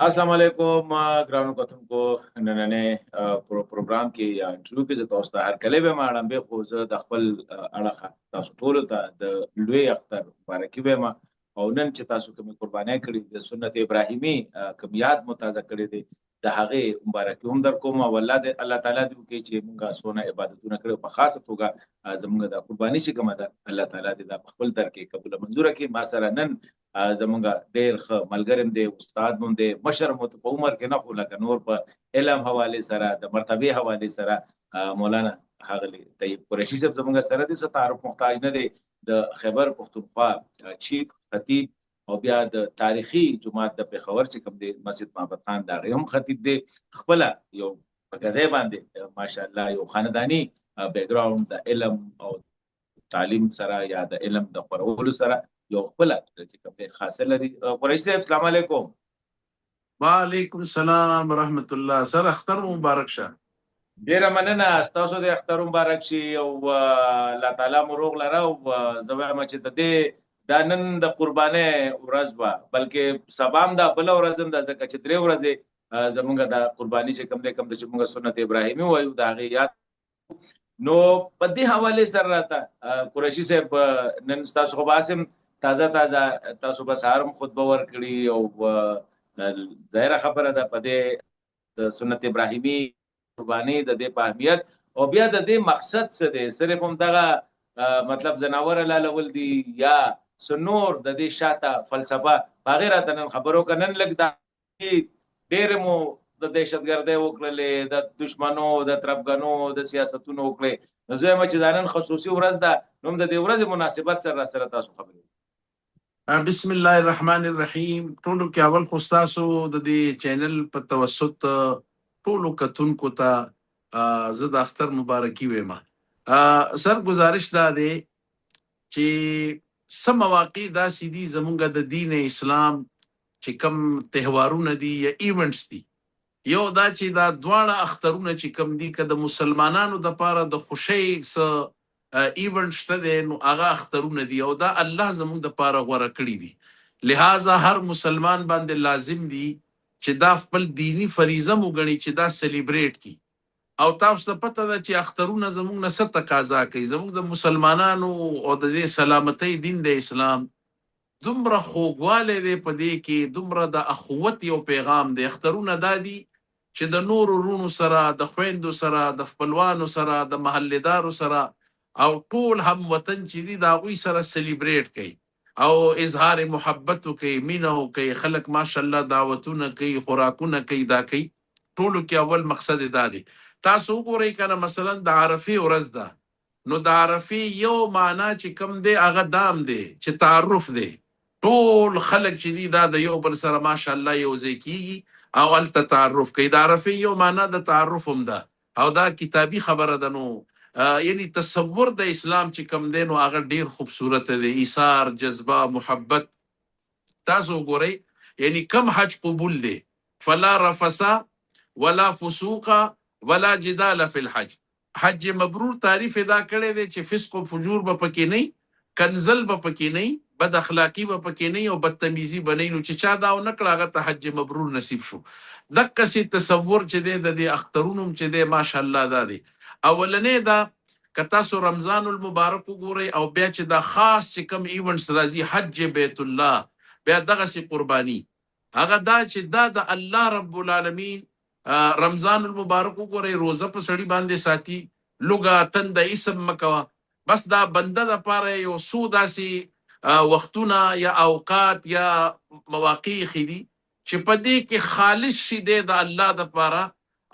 अस्सलाम वालेकुम ګرانو کتونکو نننې پروګرام کې یا انټرویو کې زه تاسو ته هرکلی وایم اړم خو زه د خپل اړخه تاسو ټول ته د لوی اختر مبارکي وایم او نن چې تاسو کوم قرباني کړې د سنت ابراهیمي کوم یاد متازه کړې دي د هغه مبارکي هم در کوم او الله تعالی دې وکړي چې موږ سونه عبادتونه کړو په خاصه توګه زموږ د قرباني چې کومه ده الله تعالی دې د خپل در کې قبول منزور کړي ما سره نن زمونږ ډېر ښه ملګری دی استاد مون دی مشر مو په عمر کې نه خو لکه نور په علم حواله سره د مرتبه حواله سره مولانا هغلی طیب قریشي صاحب زمونږ سره د تعارف محتاج نه دی د خیبر پختونخوا چیف خطیب او بیا د تاریخي جماعت د پیښور چې کوم دی مسجد محمد خان دا هم خطیب دی خپل یو په کده باندې ماشاءالله یو خاندانی بیک گراوند د علم او تعلیم سره یا د علم د خپرولو سره یو خپل چې کوم خاصه لري قریشي صاحب السلام علیکم وعلیکم السلام ورحمت الله سره اختر مبارک شه ډیره مننه تاسو د اختر مبارک شي او الله تعالی مو روغ لره او زوام چې د دې د نن د قربانه ورځ وا بلکې سبام دا بل ورځ د ځکه چې درې ورځې زمونږ د قرباني چې کوم د موږ سنت ابراهیمي وایو دا غي یاد نو په دې حواله سره راته قریشي صاحب نن تاسو خو باسم تازه تاسو به سهارم خطبه ورکړي او ظاهره خبره ده په دې د سنت ابراهیمي قرباني د دې په اهمیت او بیا د دې مقصد څه دی صرف هم دغه مطلب زناور لول دي یا سنور د دې شاته فلسفه بغیر ته نن خبرو کنن لګ دا ډېر مو د دهشتګردۍ وکړلې د دشمنو د ترپګنو د سیاستونو وکړلې نو زه چې دانن خصوصي ورځ ده نو د دې ورځې مناسبت سره تاسو خبرې بسم الله الرحمن الرحیم ټولو کې اول خو تاسو د دې چینل په توسط ټولو کتونکو ته زه د اختر مبارکي وایم سر گزارش دا دی چې سم مواقع داسې دي زمونږ د دین اسلام چې کم تهوارونه دي یا ایونټس دي یو دا چې دا دواړه اخترونه چې کم دي که د مسلمانانو دپاره د خوشۍ څه ایونټ شته دی نو هغه اخترونه دي او دا الله زموږ دپاره غوره کړي دي لہذا هر مسلمان باندې لازم دي چې دا خپل دینی فریضه مو ګڼي چې دا سلیبریټ کی او تاسو ته پته ده چې اخترونه زموږ نه څه تقاضا کوي زموږ د مسلمانانو او د دې سلامتۍ دین د اسلام دومره خوږوالی دی په دې کې دومره د اخوت یو پیغام دی اخترونه دا دي چې د نورو رونو سره د خویندو سره د خپلوانو سره د محلدارو سره او ټول هم وطن چې دي د هغوی سره سلیبریټ کوي او اظهار محبت کوي مینه کوي خلک ماشاءالله دعوتونه کوي خوراکونه کوي دا کوي ټولو کې اول مقصد دا دی تاسو وګورئ کنه مثلا د عرفې ورځ ده نو د عرفې یو معنا چې کوم دی هغه دام دی چې تعارف دی ټول خلک چې دي دا د یو بل سره ماشاءالله یو ځای کیږي او هلته تعارف کوي د عرفې یو معنا د تعارف هم ده او دا کتابي خبره ده نو یعنی تصور د اسلام چې کم دی نو هغه ډیر خوبصورت دی ایثار جذبه محبت تاسو وګورئ یعنی کم حج قبول دی فلا رفسا ولا فسوق ولا جدال فی الحج حج مبرور تعریف ادا کړی دی چې فسق او فجور به پکې نه کنزل به پکې نه بد اخلاقی به پکې نه او بدتمیزی به نه نو چې چا دا نه کړ هغه ته حج مبرور نصیب شو دغه سي تصور چې دی د اخترونو چې دی ماشاءالله دا دی اولنې دا کتا سو رمضان المبارک وګورئ او بیا چې دا خاص چې کم ایونټس راځي حج بیت الله بیا دغه سي قرباني هغه دا چې دا د الله رب العالمین رمضان المبارک وګورئ روزه په سړی باندې ساتي لوګا تند اسم مکوا بس دا بنده د پاره یو سو داسي وختونه یا اوقات یا مواقع خېدي چې په دې کې خالص شي د الله د پاره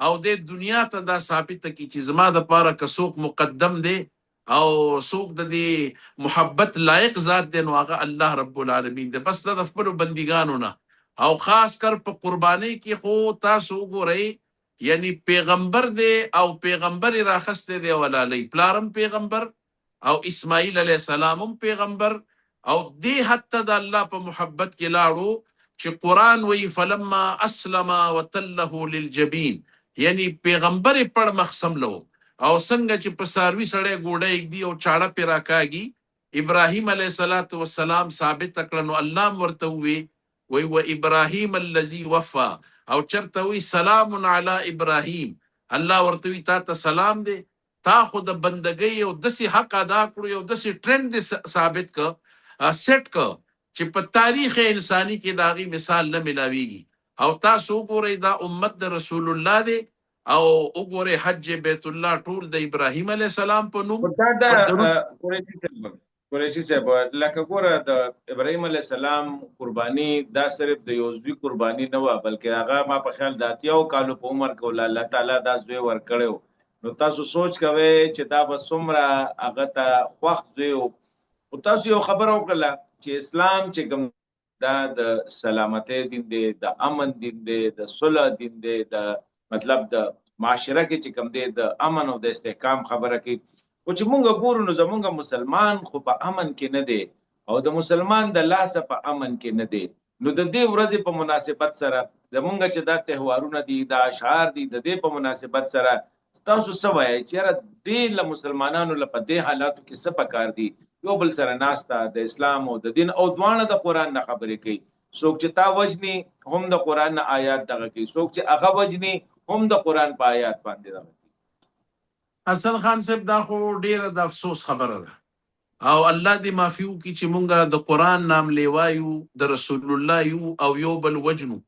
او د دنیا ته دا ثابت کی چې زما د پاره کڅوک مقدم دی او څوک د دې محبت لایق ذات دی نو هغه الله رب العالمین دی بس د خپل بندګانو نه او خاص کر په قربانی کې خو تاسو وګورئ یعنی پیغمبر دی او پیغمبر راخسته دی ولالی پلارم پیغمبر او اسماعیل علیه السلام پیغمبر او دې حتی د الله په محبت کې لاړو چې قرآن وی فلما اسلم وتله للجبین یعنی پیغمبر پړ مخسم لو او څنګه چې په ساروي سړی ګوډه دی او چاړه پې راکاږي ابراهیم علیه السلام ثابت کړه نو الله ورته وی وی و ابراهیم الذي وفا او چرته وی سلام علی ابراهیم الله ورته وی تا ته سلام دی تا خو د بندګۍ او دسی حق ادا کړو او دسی ټرند ثابت ک سیټ ک چې په تاریخ انساني کې داغي مثال نه ملاويږي او تاسو ګورئ دا امت د رسول الله دی او وګورئ حج بیت الله ټول د ابراهیم علی السلام په نوم قریشي صاحب لکه ګوره د ابراهیم علی السلام قرباني دا صرف د یوزوی قرباني نه و بلکې هغه ما په خیال د اتیاو کالو په عمر کې الله تعالی دا زوی ورکړو نو تاسو سوچ کوئ چې دا به څومره هغه ته خوښ زوی او تاسو یو خبره وکړه چې اسلام چې کوم دا د سلامتی دین دی د امن دین دی د صلح دین دی د مطلب د معاشره کې چې کوم دی د امن او د استحکام خبره کوي او چې مونږ ګورو نو زمونږ مسلمان خو په امن کې نه دی او د مسلمان د لاسه په امن کې نه دی نو د دې ورځې په مناسبت سره زمونږ چې دا تهوارونه دي دا اشعار دي د دې په مناسبت سره تاسو څه وایئ چې دې له مسلمانانو له په دې حالاتو کې څه پکار دي یو بل سره ناسته د اسلام او د دین او دواړه د قرآن نه خبرې کوي څوک چې تا وجني هم د قرآن نه آیات دغه کوي څوک چې هغه وجني هم د قرآن په آیات باندې دغه حسن خان صاحب دا خو ډیره د افسوس خبره ده او الله دې معفو کی چې مونږه د قرآن نام لیوایو د رسول الله یو او یو بل وجنو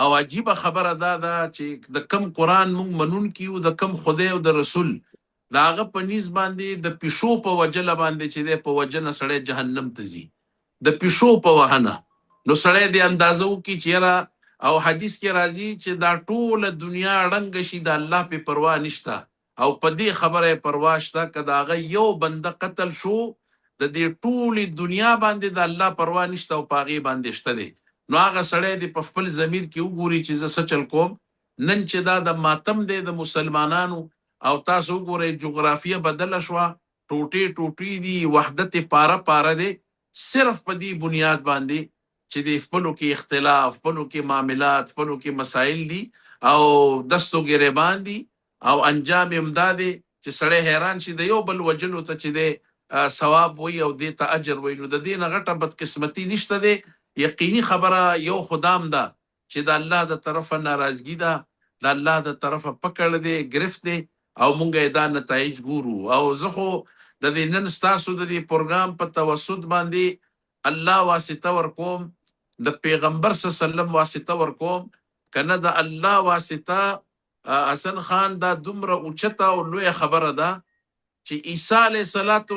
او عجیب خبره ده چې د کم قرآن مونږ منون کیو د کم خدای او د رسول دا هغه په نیز باندې د پښو په وجله باندې چې د په وجنه سړی جهنم ته ځي د پښو په وهنه نو سړی دې اندازو کی چې او حدیث کې راځي چې دا ټول دنیا ړنګ شي د الله په پروا نشته او په دې خبره پروا شته کدا هغه یو بنده قتل شو د دې ټول دنیا باندې د الله پروا نشته او پاغي باندې شته دي نو هغه سړی دې په خپل ضمیر کې وګوري چې زه سچل کوم نن چې دا د ماتم دی د مسلمانانو او تاسو وګورئ جغرافیه بدل شو ټوټي دي وحدت پاره دي صرف په دې بنیاد باندې چې د خپلو کې اختلاف خپلو کې معاملات خپلو کې مسائل دي او دستو ګریبان دي او انجام امدادي چې سړی حیران شي د یو بل وجلو ته چې د ثواب وي او د ته اجر وي نو د دې نه غټه بدقسمتي نشته دی یقیني خبره یو خدام ده چې د الله د طرفه ناراضګي ده د الله د طرفه پکړ دی گرفت دی او مونږه دا نتایج ګورو او زه خو د دې نن ستاسو د دې پروګرام په توسط باندې الله واسطه ورکوم د پیغمبر صلی الله علیه وسلم واسطه ورکوم کنه د الله واسطه حسن خان دا دومره اوچته او لوی خبره ده چې عیسی علیه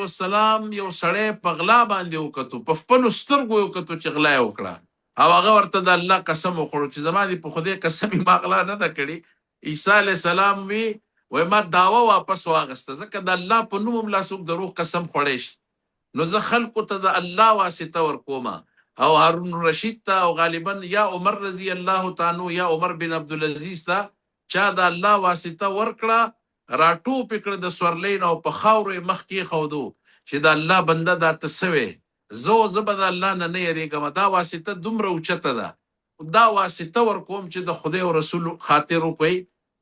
السلام یو سړی په غلا باندې وکړو په خپل سترګو وکړو چې غلا وکړه او هغه ورته د الله قسم وکړو چې زما دي په خدای قسم ما غلا نه ده کړې عیسی علیه السلام وی ما داوا واپس واغسته ځکه د الله په نوم لا څوک دروغ قسم خوړی شي نو زه خلکو ته د الله واسطه ورکوم او هارون رشید ته او غالبا یا عمر رضی الله تعالی یا عمر بن عبدالعزیز ته چا د الله واسطه ورکړه راټو پکړه د سورلین او په خاورې مخ کې خودو چې د الله بنده دا تسوي زه به د الله نه یریږم دا واسطه دومره اوچته ده دا واسطه ورکوم چې د خدای او رسول خاطر وکوي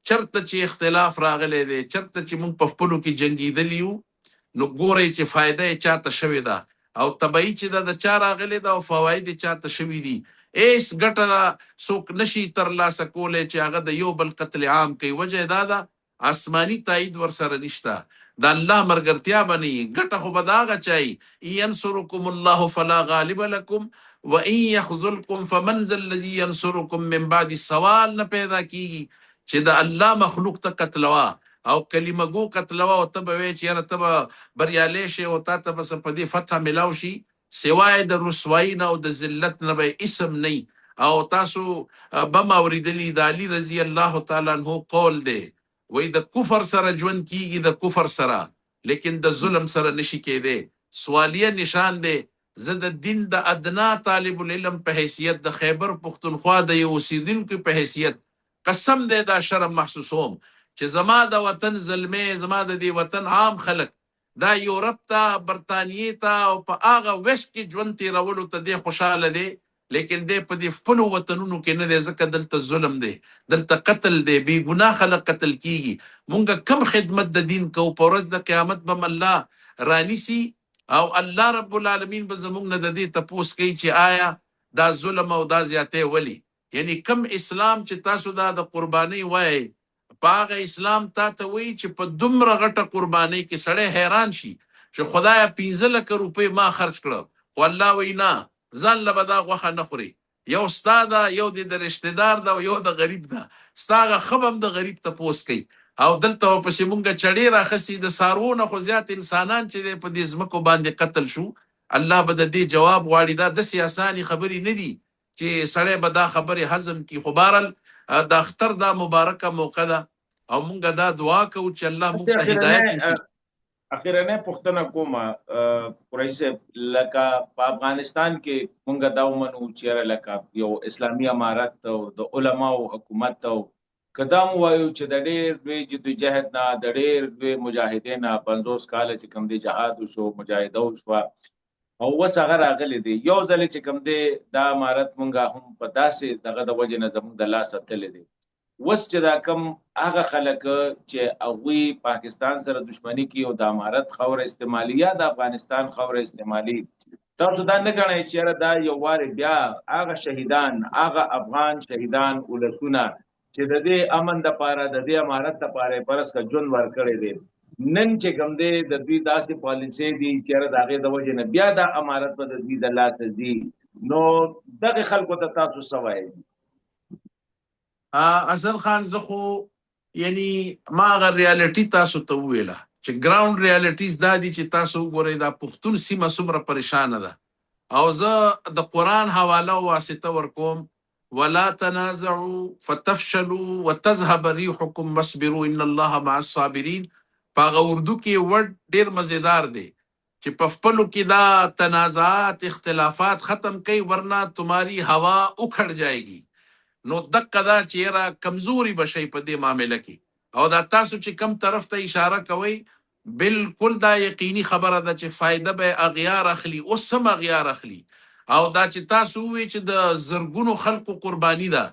چرته چې اختلاف راغلی دی چرته چې موږ په خپلو کې جنګېدلي یو نو ګورئ چې فایده یې چاته شوې ده او طبعي چې دا د چا راغلی ده او فواید یې چاته شوي دي ایس ګټه څوک نشي ترلاسه کولی چې هغه د یو بل قتل عام کوي وجه دا ده آسماني تایید ورسره نشته د الله مرګرتیا بني ګټه خو به د هغه چای ینصرکم الله فلا غالب لکم وان یخذلکم فمن ذا الذی ینصرکم من بعد سوال نه پیدا کیږي چې د الله مخلوق ته قتلوا او کلمه گو قتلوا او ته به چې یاره ته به بریالی شي او تا ته بس په دې فتح ملاو شي سوای د رسوایی نه او د ذلت نه به اسم نه او تاسو بم اوریدلی د علی رضی الله تعالی عنہ قول دی وای د کفر سره ژوند کیږي د کفر سره لیکن د ظلم سره نشي کېده سوالیه نشان دی زه د دین د ادنا طالب العلم په حیثیت د خیبر پختونخوا د یو اوسیدونکو په حیثیت قسم دی دا شرم محسوسوم چې زما د وطن ظلمه زما د دې وطن عام خلک دا یورپ ته برطانیې ته او په هغه ویشت کې ژوند تېرولو ته دی خوشحاله دی لیکن دی په دې خپلو وطنونو کې نه دی ځکه دلته ظلم دی دلته قتل دی بې ګناه خلک قتل کیږي مونږ کم خدمت د دین کوو په ورځ د قیامت به م الله رانیسي او الله رب العالمین به زمونږ نه د دې تپوس کوي چې آیا دا ظلم او دا زیاتې ولی یعنی کم اسلام چې تاسو دا د قرباني وای پاغه اسلام تا ته وی چې په دومره غټه قرباني کې سړی حیران شي چې خدای 15 لک روپۍ ما خرج کړو والله وینا ځان له بدا غوخه نه خوري یو استاد یو د رشتہ دار دا یو د غریب دا ستاغه خبم د غریب ته پوس کوي او دلته پسې مونږه چړې راخسي د سارونه خو زیات انسانان چې په دې ځمکو باندې قتل شو الله به د دې جواب غواړي دا د سیاساني خبرې نه دي چې سړی به دا خبرې هضم کی خو بهرحال د اختر دا مبارکه موقع ده او مونږه دا دعا کوو چې الله مونږ ته هدایت وکړي اخیرنه پښتنه کومه قریش لکه په افغانستان کې مونږ دا ومنو چې لکه یو اسلامي امارت او د علماو حکومت او قدم وایو چې د ډېر دوی جدوجہد نه د ډېر دوی مجاهدین 50 کال چې کوم دی جهاد وشو مجاهده وشو او وس هغه راغلی دی یو ځل چې کوم دی دا امارت مونږه هم په داسې دغه د وجه نه زموږ د لاس تللی دی وس چې دا کم هغه خلک چې هغوی پاکستان سره دشمنی کوي او د امارت خوره استعمالي یا د افغانستان خوره استعمالي تاسو دا نه ګڼئ چې دا یو وارې بیا هغه شهیدان هغه افغان شهیدان ولسونه چې د دې امن دپاره د دې امارت دپاره یې فرض کړه ژوند ورکړی دی نن چې کوم دی د دوی داسې پالیسۍ دي چې د هغې د وجې نه بیا دا امارت به د دوی د لاسه ځي نو دغې خلکو ته تاسو څه وایئ حسن خان زه خو یعنی ما هغه ریالټي تاسو ته وویله چې ګراوند ریالټیز دا دي چې تاسو وګورئ دا پښتون سیمه څومره پریشانه ده او زه د قرآن حواله واسطه ورکوم ولا تنازعوا فتفشلوا وتذهب ريحكم واصبروا ان الله مع الصابرين په اردو کې ورډ ډیر مزیدار دی چې په خپلو کې دا تنازعات اختلافات ختم کوي ورنه تمہاری هوا اکھڑ جائے گی نو دقه دا چې را کمزوري بشي په دې معاملې کې او دا تاسو چې کم طرف ته اشاره کوي بالکل دا یقیني خبره ده چې فائدہ به اغیار اخلي او سم اغیار اخلي او دا چې تاسو وی چې د زرګونو خلکو قرباني ده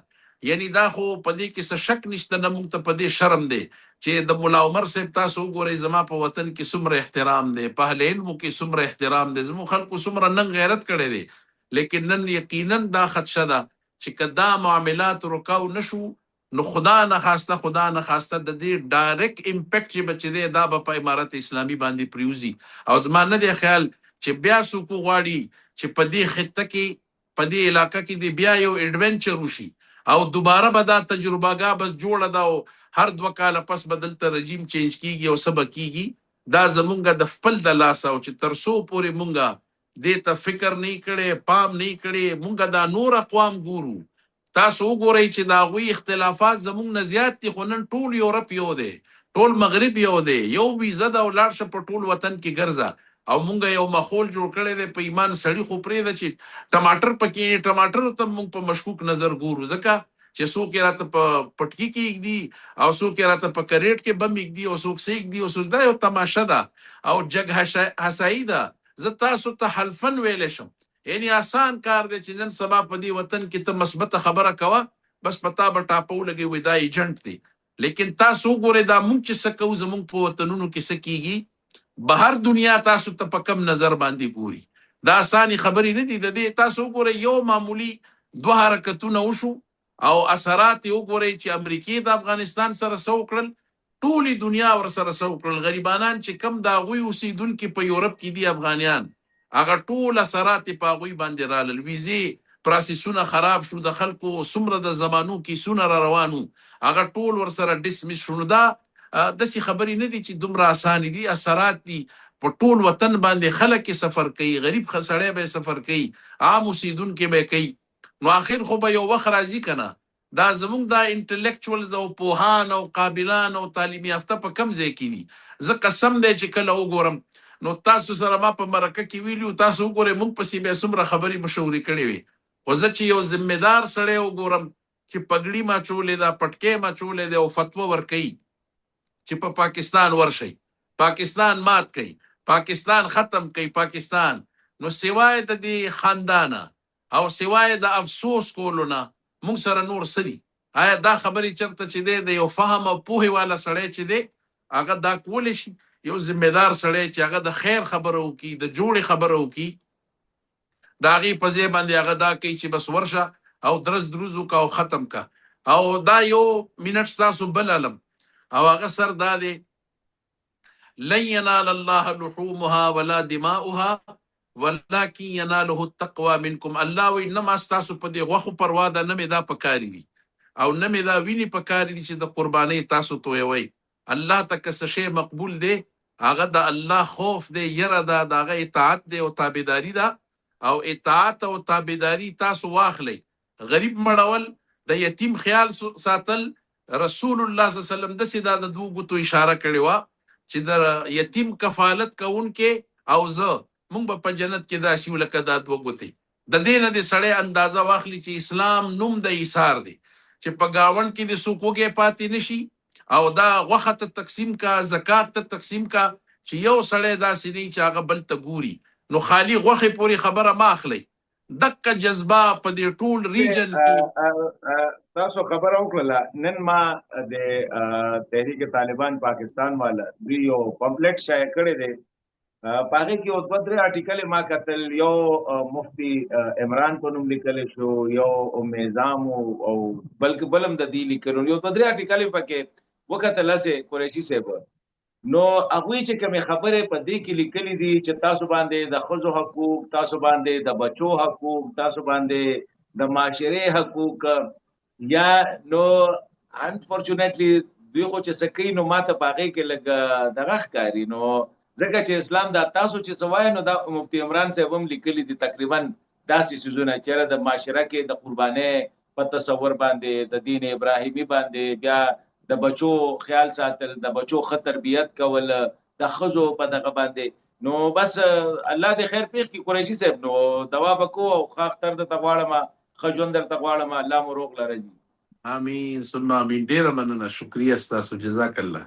یعنی دا خو په دې کې څه شک نشته نه مونږ ته په دې شرم دی چې د مولا عمر صاحب تاسو وګورئ زما په وطن کې څومره احترام دی په اهل علمو کې څومره احترام دی زموږ خلکو څومره نن غیرت کړی دی لیکن نن یقینا دا خدشه ده چې کدا معاملات رکاو نشو نو خدا نه خواسته د دې ډایرکټ امپیکټ چې بچی دی دا په امارت اسلامي باندې پریوزي او زما نه دی خیال چې بیا سوکو غواړي چې په دې خطه کې په دې علاقه کې دی بیا یو ایڈونچر وشي او دوباره به دا تجربهګاه بس جوړه دا هر 2 کال پس بدلته رژیم چینج کیږي او سبا کیږي دا زمونږ د خپل د لاس او چې ترسو پورې مونږه دیتا فکر نه کړي پام نه کړي مونږه دا نور اقوام ګورو تاسو وګورئ چې دا غوي اختلافات زمونږ نه زیات دي خو نن ټول یورپ یو دی ټول مغرب یو دی یو ویزه دا ولاړ شه په ټول وطن کې ګرځه او مونږه یو ماحول جوړ کړی دی په ایمان سړی خو پرې ده چې ټماټر پکې ټماټر ته مونږ په مشکوک نظر ګورو ځکه چې څوک یې راته په پټکي کې ایږدي او څوک یې راته په کریټ کې بم ایږدي او څوک سې ایږدي او څوک دا یو تماشه ده او جګ هسایي ده زه تاسو ته حلفن ویلی شم یعنی آسان کار دی چې نن سبا په دې وطن کې ته مثبته خبره کوه بس پتا به ټاپو لګي وي دا ایجنټ دی لیکن تاسو وګورئ دا مونږ چې څه کوو زمونږ په وطنونو کې څه کیږي بهر دنیا تاسو ته په کم نظر باندې ګوري دا آساني خبرې نه دي د دې تاسو وګورئ یو معمولی 2 حرکتونه وشو او اثرات یې وګورئ چې امریکې د افغانستان سره څه وکړل ټولي دنیا ور سره څه وکړل غریبانان چې کم دا غوي اوسیدونکي په یورپ کې دي افغانیان هغه ټول اثرات په غوي باندې رالل ویزي پروسسونه خراب شو د خلکو څومره د زمانو کې سونه را روانو هغه ټول ور سره ډسمس شونه دا داسې خبرې نه دي چې دومره اسانه دي اثرات دي په ټول وطن باندې خلک سفر کوي غریب خسړې به سفر کوي عام اوسیدونکي به کوي نو اخر خو به یو وخت راځي کنه دا زمونږ دا انټلیکچوالز او پوهان او قابلان او تعلیم یافته په کم ځای کې دي زه قسم دی چې کله وګورم نو تاسو سره ما په مرکه کې ویلو تاسو وګورئ مونږ پسې بیا څومره خبرې مشورې کړې وي خو زه چې یو ذمهدار سړی وګورم چې پګړي ماچولې ده پټکې ماچولې ده او فتوا ورکوي چې په پاکستان ورشي پاکستان مات کوي پاکستان ختم کوي پاکستان نو سوای د دې خاندانه او سوای د افسوس کولو نه مونږ سره نور سدي آیا دا خبرې چرته چې دی د یو فهم او پوهې والا سړی چې دی هغه دا کولی شي یو ذمهدار سړی چې هغه د خیر خبره وکړي د جوړې خبره وکړي دا غي په ځای باندې هغه دا کوي چې بس ورشه او درز دروزو کا او ختم کا. او دا یو منټ تاسو بل علم او هغه سر دا دی لن ينال الله لحومها ولا دماؤها ولكن يناله التقوى منكم. الله وی نما تاسو په دې غوخو پروا ده نه مې دا پکاري دي او نه مې دا ویني پکاري دي چې د قرباني تاسو تویوي. الله تک څه شی مقبول دی هغه د الله خوف دی، یره دا دغه اطاعت دی او تابعداري ده. او اطاعت او تابعداري تاسو واخلئ. غریب مړول، د یتیم خیال ساتل، رسول الله صلی الله علیه وسلم د سیدا د دوه غوتو اشاره کړې و چې د یتیم کفالت کوونکې او زه مونږ په جنت کې داسې یو لکه دا دوه غوتې. د دې نه د سړی اندازه واخلي چې اسلام نوم د ایثار دی، چې په گاون کې د سوکوګې پاتې نشي او دا غوخه ته تقسیم کا، زکات ته تقسیم کا، چې یو سړی داسې نه چې هغه بل ته ګوري. نو خالی غوخه پوری خبره ما اخلي. دغه جذبه په دې ټول ریجن کې تاسو خبره وکړه. نن ما د تحریک طالبان پاکستان والا یو پمفلټ شایع کړی دی، پاګه کې او دوه آرټیکل ما کتل. یو مفتی عمران په نوم لیکل شو، یو میزام او بلکې بلم د دې لیکلو، یو دوه آرټیکل پکې وکتل سه قریشي صاحب. نو هغه چې کوم خبره په دې کې لیکلې دي چې تاسو باندې د خزو حقوق، تاسو باندې د بچو حقوق، تاسو باندې د معاشره حقوق، یا نو انفورچونټلی دوی خو چې سکی نو ماته پاګه کې لګ دغه ښکاری. نو ځکه چې اسلام دا تاسو چې سوای نو دا مفتی عمران صاحب هم لیکلي دي تقریبا داسې سيزونه چې د معاشره کې د قرباني په تصور باندې، د دین ابراهیمی باندې، بیا د بچو خیال ساتل، د بچو ښه تربیت کول، د خزو په دغه باندې. نو بس الله دې خیر پیښ کی قریشي صاحب. نو دوا بکو او خاختر د تغواړم، خجوند در تغواړم، الله مو روغ لري. امين ثم امين. ډیر مننه، شکریا ستاسو، جزاک الله.